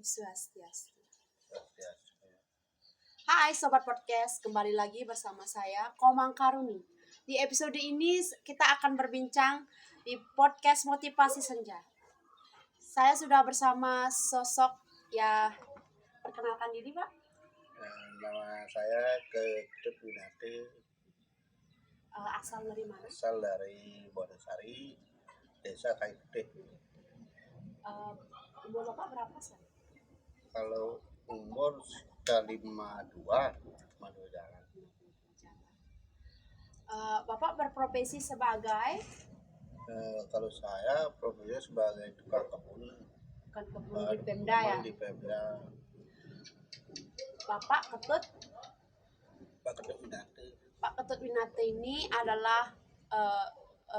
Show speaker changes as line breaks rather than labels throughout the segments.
Swastiastu.
Swastiastu.
Hai Sobat Podcast, kembali lagi bersama saya Komang Karuni. Di episode ini kita akan berbincang di podcast Motivasi Senja. Saya sudah bersama sosok perkenalkan diri Pak.
Nama saya Ketut Winate.
Asal dari mana?
Asal dari Wonosari, Desa Kayu Putih.
Umur Bapak berapa sih?
Kalau umur sudah 52 jalan.
Bapak berprofesi sebagai
Kalau saya profesinya sebagai tukang kebun.
di Pemda ya?
Di Pemda.
Bapak Ketut
Winate.
Pak Ketut Winate ini adalah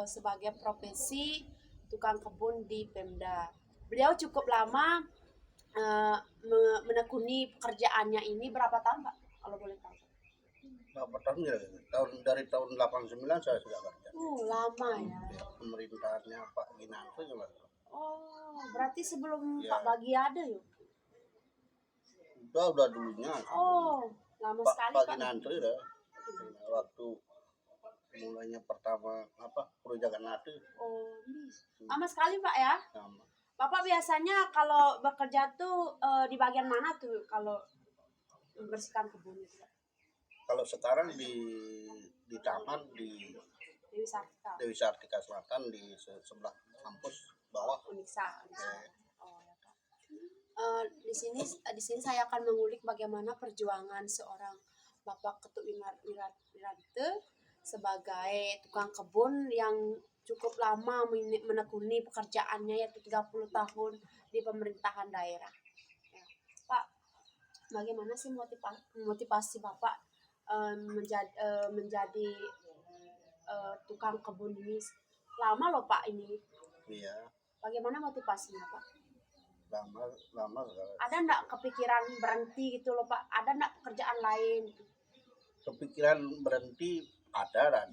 sebagai profesi tukang kebun di Pemda. Beliau cukup lama menekuni pekerjaannya ini. Berapa tahun Pak? Kalau boleh tahu.
Berapa tahun ya? Dari tahun 89 saya sudah kerja.
Lama ya.
Pemerintahannya Pak Ginanto gimana?
Oh, berarti sebelum
Ya.
Pak Bagi ada yuk?
Udah dulunya.
Oh, lama sekali
Pak
Pak.
Ginanto ya. Waktu mulainya pertama Projakan Nate.
Oh, lama sekali Pak ya.
Sama.
Bapak biasanya kalau bekerja tuh di bagian mana tuh kalau membersihkan kebun itu Pak?
Kalau sekarang di taman di Dewi Sartika Selatan di sebelah kampus bawah.
Uniksa. Oh ya Pak. Di sini saya akan mengulik bagaimana perjuangan seorang Bapak Ketut Winate sebagai tukang kebun yang cukup lama menekuni pekerjaannya, yaitu 30 tahun di pemerintahan daerah. Ya. Pak, bagaimana sih motivasi Bapak menjadi tukang kebun ini? Lama loh Pak ini.
Iya.
Bagaimana motivasinya Pak?
Lama sekali.
Ada enggak kepikiran berhenti gitu loh Pak? Ada enggak pekerjaan lain?
Kepikiran berhenti ada,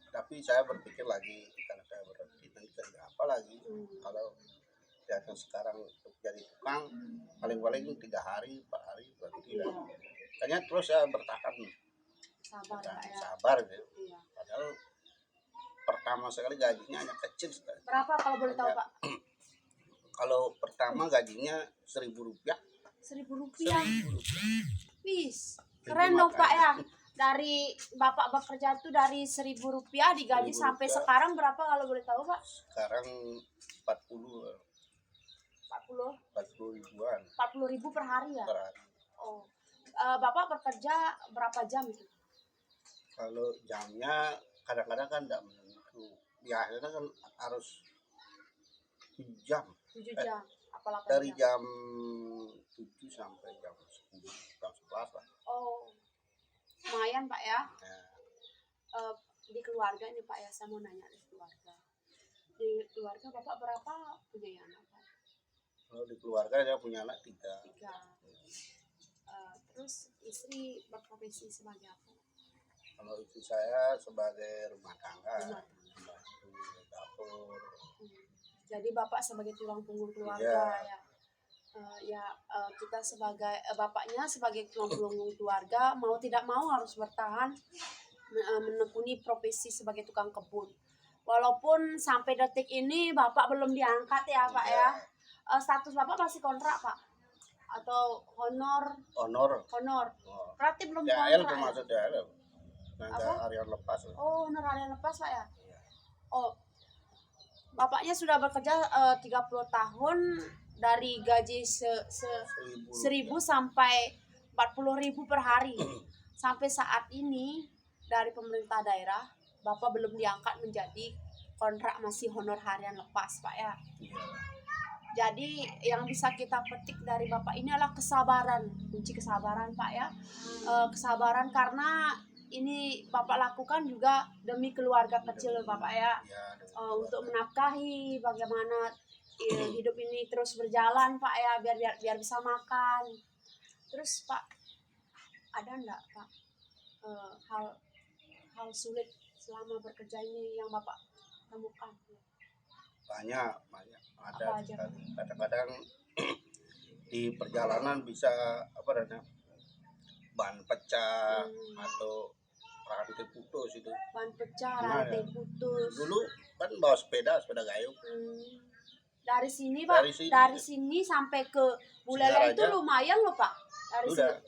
tapi saya berpikir lagi, karena saya berhenti nanti kerja apa lagi. Kalau yang sekarang untuk jadi tukang paling 3 hari 4 hari berhenti lah. Makanya terus saya bertahan sabar gitu.
Iya.
Padahal pertama sekali gajinya hanya kecil sekali.
Berapa kalau boleh tahu Pak?
Kalau pertama gajinya Rp1.000.
Rp1.000. Wis, keren dong Pak ya. Dari Bapak bekerja tuh dari Rp1.000 digaji sampai sekarang berapa kalau boleh tahu Pak?
Sekarang 40 ribuan.
40.000 per hari ya?
Per hari.
Oh. Bapak bekerja berapa jam itu?
Kalau jamnya kadang-kadang kan tidak menentu. Biasanya kan harus 7 jam.
7 jam. Apa 8
Dari
jam?
jam 7 sampai jam 10, jam 11 lah.
Oh. Lumayan Pak ya.
Nah,
Di keluarga ini Pak ya, saya mau nanya di keluarga. Di keluarga Bapak berapa punya anak Pak?
kalau di keluarga saya punya anak 3.
3. Terus istri berprofesi sebagai apa?
Kalau istri saya sebagai rumah tangga, membantu dapur.
Jadi Bapak sebagai tulang punggung keluarga ya. Kita sebagai bapaknya sebagai tulang punggung keluarga mau tidak mau harus bertahan menekuni profesi sebagai tukang kebun. Walaupun sampai detik ini Bapak belum diangkat ya Pak ya. Status Bapak masih kontrak Pak? Atau honor?
Honor.
Oh. Berarti belum
DL
kontrak.
termasuk DL. Nanti
Apa?
harian lepas.
Oh, honor harian lepas Pak ya?
Iya.
Oh. Bapaknya sudah bekerja 30 tahun dari gaji 1.000 sampai 40.000 per hari. Sampai saat ini dari pemerintah daerah Bapak belum diangkat menjadi kontrak, masih honor harian lepas Pak ya.
Iya.
Jadi yang bisa kita petik dari Bapak ini adalah kesabaran, kunci kesabaran Pak ya. Kesabaran karena ini Bapak lakukan juga demi keluarga kecil Bapak ya. Untuk menafkahi bagaimana hidup ini terus berjalan Pak ya, biar bisa makan. Terus Pak, ada enggak Pak hal sulit selama bekerja ini yang Bapak temukan?
Banyak ada. Kadang-kadang di perjalanan bisa apa namanya ban pecah atau rantai putus itu.
ban pecah,
Nah,
rantai putus.
dulu kan bawa sepeda gayung
Dari sini Pak, dari sini sampai ke Buleleng itu
Singaraja.
lumayan loh Pak.
Udah.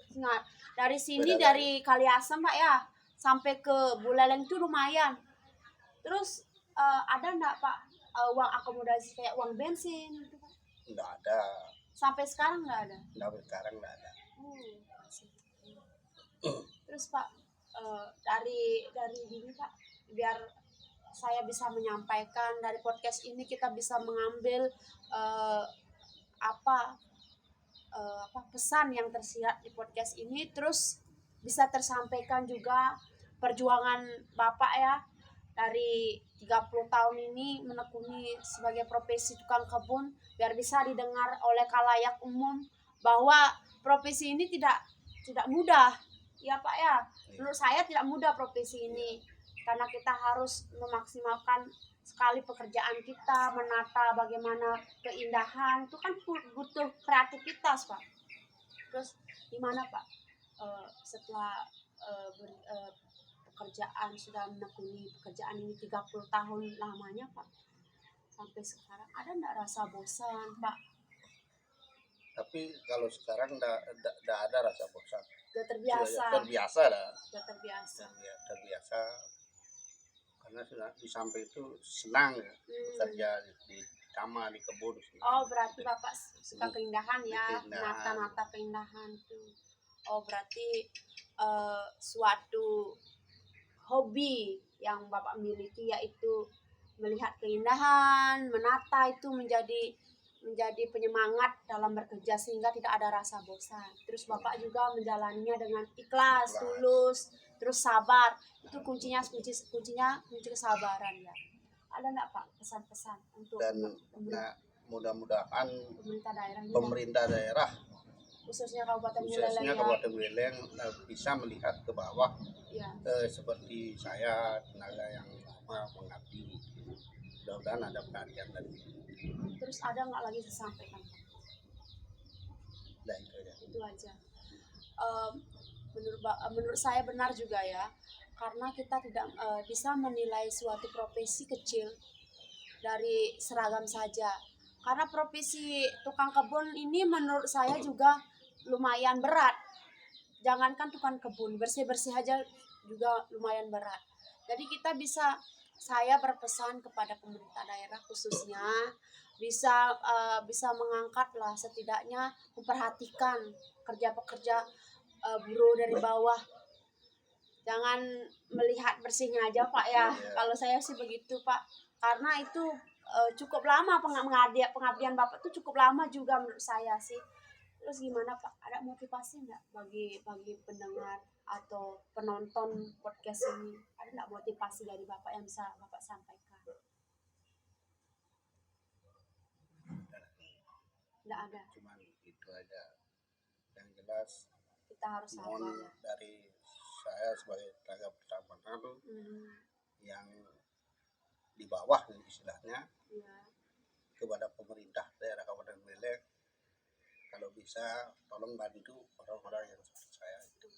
Dari sini
Sepeda
dari Kaliasem Pak ya, sampai ke Buleleng itu lumayan. Terus ada enggak Pak uang akomodasi kayak uang bensin gitu Pak?
Nggak ada.
Sampai sekarang nggak ada.
Sampai sekarang nggak ada.
Terus Pak dari ini Pak, biar saya bisa menyampaikan dari podcast ini, kita bisa mengambil apa pesan yang tersirat di podcast ini, terus bisa tersampaikan juga perjuangan Bapak ya dari 30 tahun ini menekuni sebagai profesi tukang kebun, biar bisa didengar oleh khalayak umum bahwa profesi ini tidak mudah ya Pak ya. Menurut saya tidak mudah profesi ini, karena kita harus memaksimalkan sekali pekerjaan kita, menata bagaimana keindahan itu kan butuh kreativitas Pak. Terus gimana Pak setelah pekerjaan, sudah menekuni pekerjaan ini 30 tahun lamanya Pak, sampai sekarang ada enggak rasa bosan Pak?
Tapi kalau sekarang enggak ada rasa bosan.
Sudah terbiasa.
Sudah terbiasa. Karena sudah di samping itu senang ya, bekerja di taman, di kebun.
Oh, berarti Bapak suka keindahan ya, nata-nata keindahan tuh. Oh, berarti suatu hobi yang Bapak miliki yaitu melihat keindahan, menata, itu menjadi penyemangat dalam bekerja sehingga tidak ada rasa bosan. Terus Bapak juga menjalaninya dengan ikhlas, tulus, terus sabar. Itu kunci kesabaran ya. Ada enggak Pak pesan-pesan untuk
mudah-mudahan
pemerintah daerah
khususnya Kabupaten Buleleng bisa melihat ke bawah ya. Seperti saya, tenaga yang lama mengabdi, mudah-mudahan ada perhatian dari itu.
Terus ada nggak lagi disampaikan?
Nah,
itu aja. Menurut saya benar juga ya, karena kita tidak bisa menilai suatu profesi kecil dari seragam saja. Karena profesi tukang kebun ini menurut saya juga lumayan berat. Jangankan tukang kebun, bersih-bersih aja juga lumayan berat. Jadi saya berpesan kepada pemerintah daerah khususnya bisa mengangkat lah, setidaknya memperhatikan pekerja buruh dari bawah. Jangan melihat bersihnya aja Pak ya. Kalau saya sih begitu Pak, karena itu cukup lama pengabdian Bapak itu cukup lama juga menurut saya sih. Terus gimana Pak? Ada motivasi nggak bagi pendengar atau penonton podcast ini? Ada nggak motivasi dari Bapak yang bisa Bapak sampaikan? Nggak ada.
Cuma itu aja. Yang jelas
kita harus sabar ya.
Dari saya sebagai tenaga pertamanan yang di bawah istilahnya kepada pemerintah daerah Kabupaten Buleleng, kalau bisa tolong bantu orang-orang yang seperti saya itu.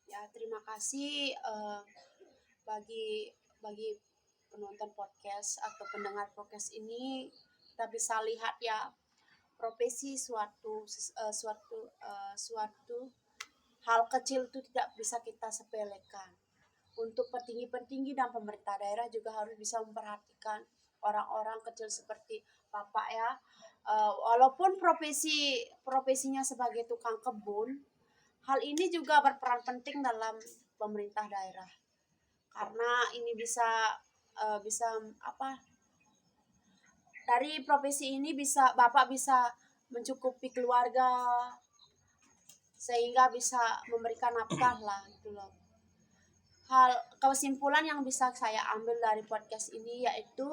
Ya, terima kasih bagi penonton podcast atau pendengar podcast ini. Kita bisa lihat ya, profesi suatu hal kecil itu tidak bisa kita sepelekan. Untuk petinggi-petinggi dan pemerintah daerah juga harus bisa memperhatikan orang-orang kecil seperti Bapak ya. Walaupun profesinya sebagai tukang kebun, hal ini juga berperan penting dalam pemerintah daerah. Karena ini bisa dari profesi ini Bapak bisa mencukupi keluarga, sehingga bisa memberikan nafkah lah gitu loh. Kesimpulan yang bisa saya ambil dari podcast ini yaitu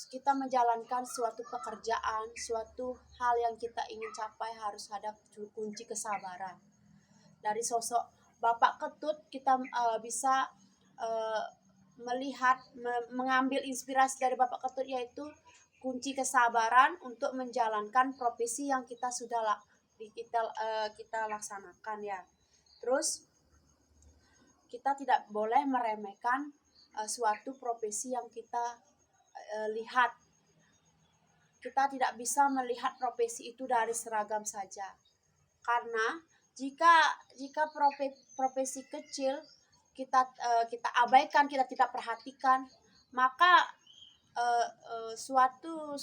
kita menjalankan suatu pekerjaan, suatu hal yang kita ingin capai harus ada kunci kesabaran. Dari sosok Bapak Ketut kita bisa mengambil inspirasi dari Bapak Ketut, yaitu kunci kesabaran untuk menjalankan profesi yang kita kita laksanakan ya. Terus kita tidak boleh meremehkan suatu profesi yang kita lihat. Kita tidak bisa melihat profesi itu dari seragam saja. Karena jika profesi kecil kita abaikan, kita tidak perhatikan, maka suatu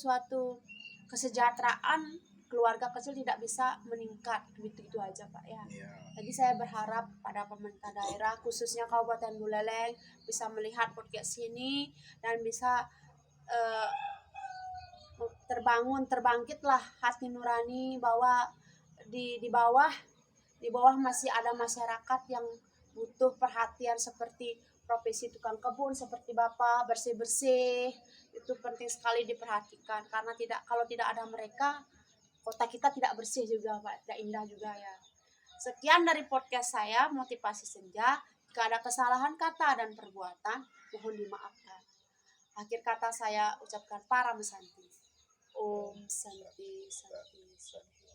kesejahteraan keluarga kecil tidak bisa meningkat, begitu aja Pak ya.
Iya.
Jadi saya berharap pada pemerintah daerah khususnya Kabupaten Buleleng bisa melihat podcast ini dan bisa terbangkitlah hati nurani bahwa di bawah masih ada masyarakat yang butuh perhatian seperti profesi tukang kebun seperti Bapak bersih-bersih. Itu penting sekali diperhatikan karena kalau tidak ada mereka kota kita tidak bersih juga Pak, tidak indah juga ya. Sekian dari podcast saya Motivasi Senja. Jika ada kesalahan kata dan perbuatan mohon dimaafkan. Akhir kata saya ucapkan Param Santi. Om Santi Santi Santi.